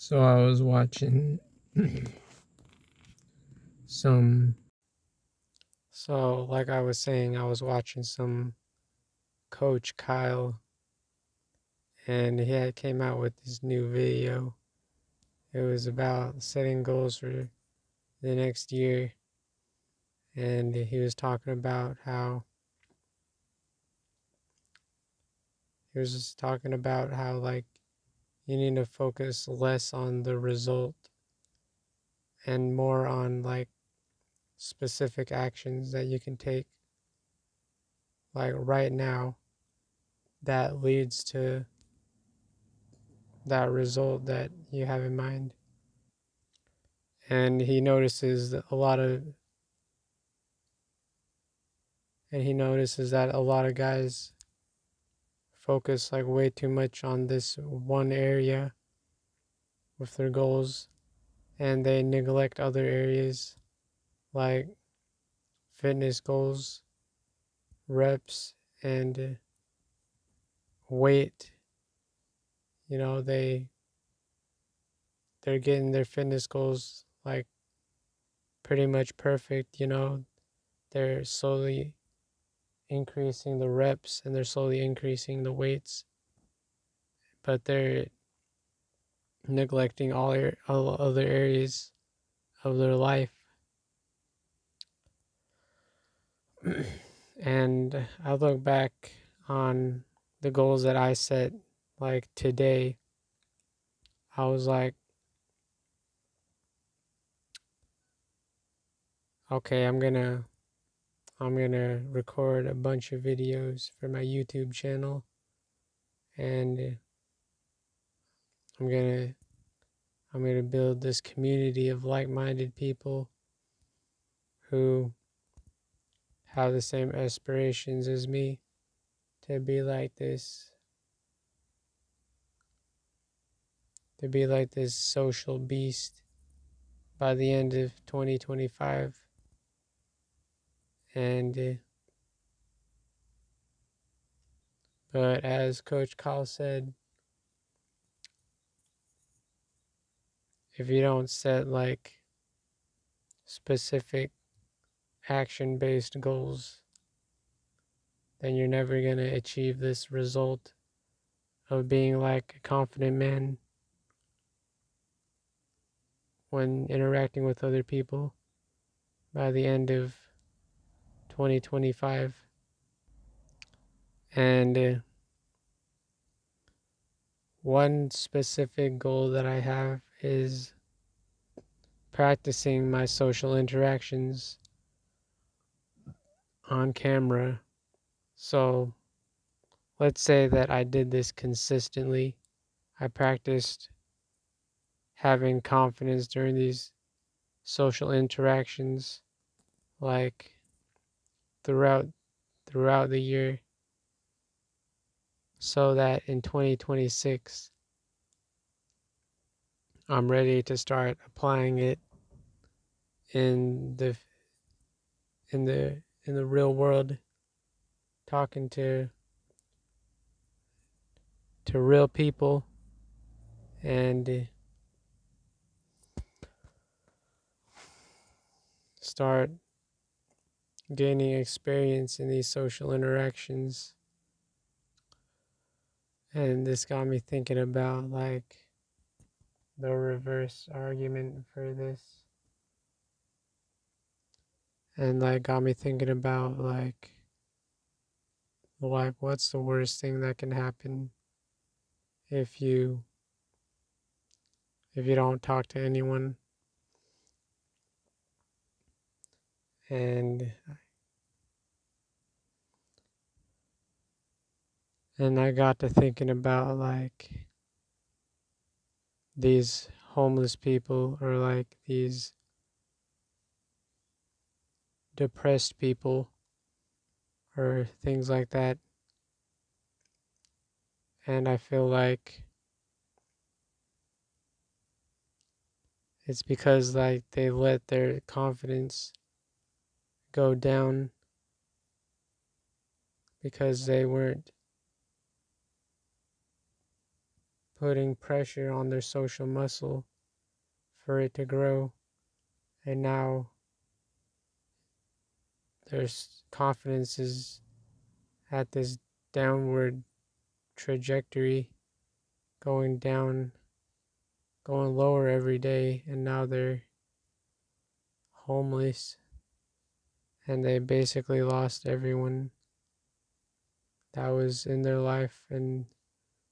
So I was watching some. So, like I was saying, I was watching some Coach Kyle, and came out with this new video. It was about setting goals for the next year, and he was talking about like you need to focus less on the result and more on like specific actions that you can take like right now that leads to that result that you have in mind. And he notices that a lot of guys focus like way too much on this one area with their goals, and they neglect other areas like fitness goals, reps, and weight. You know, they're getting their fitness goals like pretty much perfect. They're slowly increasing the reps and they're slowly increasing the weights, but they're neglecting all other areas of their life. And I look back on the goals that I set like today. I was like, okay, I'm gonna record a bunch of videos for my YouTube channel, and I'm gonna I'm gonna build this community of like-minded people who have the same aspirations as me to be like this social beast by the end of 2025. And but as Coach Kyle said, if you don't set like specific action-based goals, then you're never going to achieve this result of being like a confident man when interacting with other people by the end of 2025. And one specific goal that I have is practicing my social interactions on camera. So let's say that I did this consistently. I practiced having confidence during these social interactions like throughout the year, so that in 2026 I'm ready to start applying it in the real world, talking to real people, and start gaining experience in these social interactions. And this got me thinking about like the reverse argument for this, and like got me thinking about like what's the worst thing that can happen if you don't talk to anyone. And I got to thinking about like these homeless people or like these depressed people or things like that. And I feel like it's because like they let their confidence go down because they weren't putting pressure on their social muscle for it to grow, and now their confidence is at this downward trajectory, going down, going lower every day, and now they're homeless, and they basically lost everyone that was in their life. And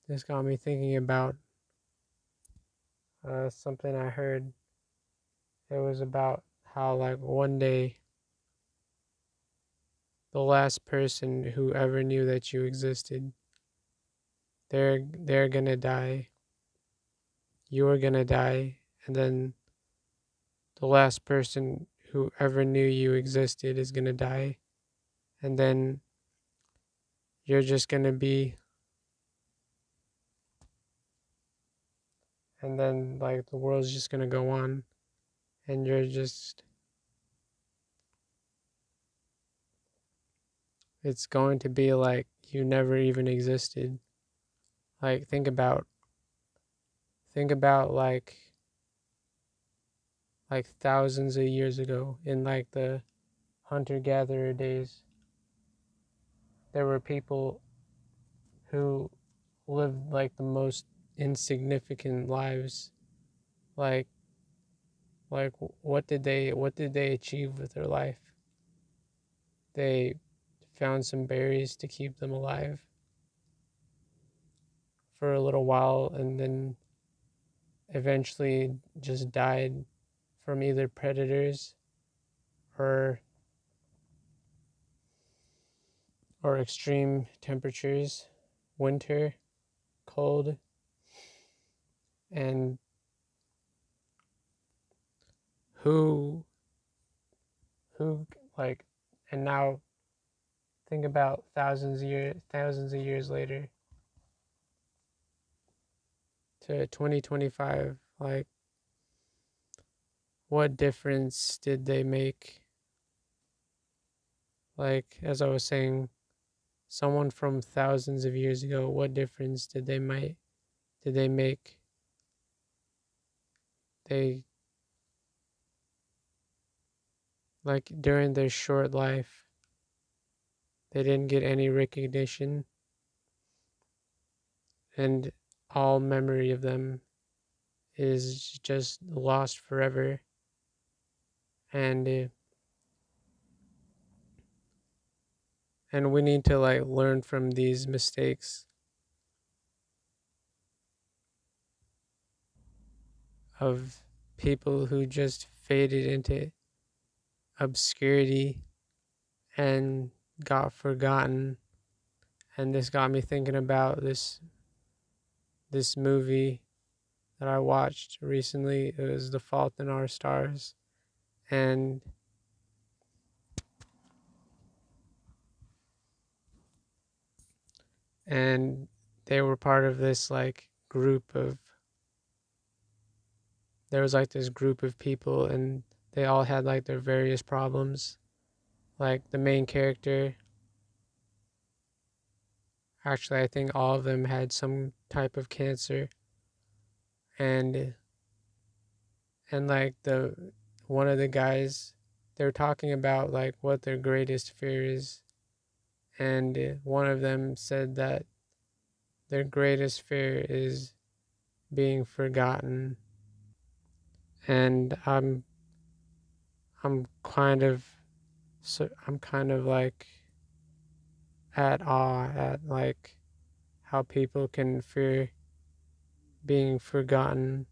this got me thinking about something I heard. It was about how, like, one day the last person who ever knew that you existed, they're gonna die. You're gonna die, and then the last person who ever knew you existed is gonna die, and then you're just gonna be, and then like the world's just gonna go on, and you're just, it's going to be like you never even existed. Like think about like thousands of years ago, in like the hunter gatherer days, there were people who lived like the most insignificant lives. Like like what did they achieve with their life? They found some berries to keep them alive for a little while, and then eventually just died from either predators or extreme temperatures, winter, cold, and who who like, and now think about thousands of years later to 2025, like what difference did they make? Like, as I was saying, someone from thousands of years ago, what difference did they make? They, like, during their short life, they didn't get any recognition, and all memory of them is just lost forever. And and we need to like learn from these mistakes of people who just faded into obscurity and got forgotten. And this got me thinking about this movie that I watched recently. It was The Fault in Our Stars, and and they were part of this like group of, there was like this group of people, and they all had like their various problems. Like the main character, actually I think all of them had some type of cancer, and like the one of the guys, they were talking about like what their greatest fear is, and one of them said that their greatest fear is being forgotten. And I'm kind of, so I'm kind of like at awe at like how people can fear being forgotten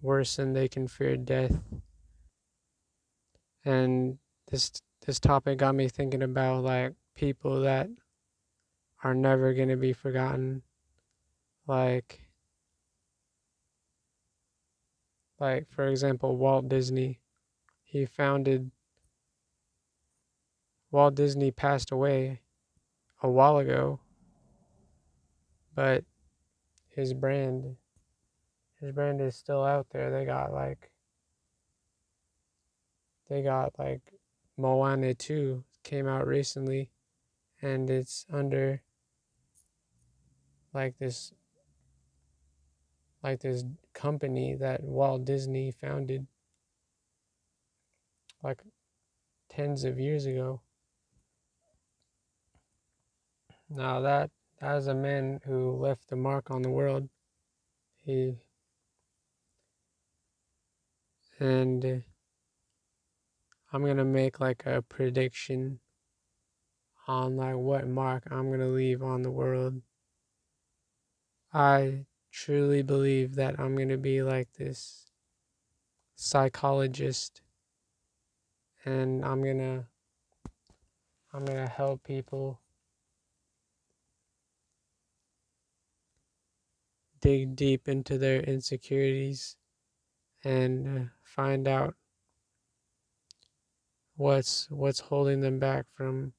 worse than they can fear death. And this topic got me thinking about like people that are never going to be forgotten. Like for example, Walt Disney. He founded Walt Disney passed away a while ago, but his brand his brand is still out there. They got like Moana 2 came out recently, and it's under like this like this company that Walt Disney founded like tens of years ago. Now that is a man who left a mark on the world. He and I'm gonna make like a prediction on like what mark I'm gonna leave on the world. I truly believe that I'm gonna be like this psychologist, and I'm gonna help people dig deep into their insecurities and find out what's holding them back from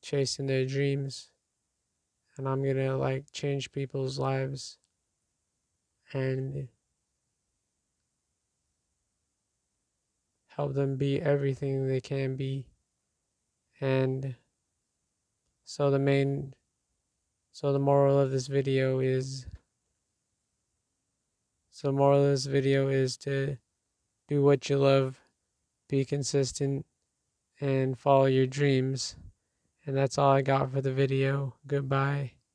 chasing their dreams. And I'm gonna like change people's lives and help them be everything they can be. And so the moral of this video is to do what you love, be consistent, and follow your dreams. And that's all I got for the video. Goodbye.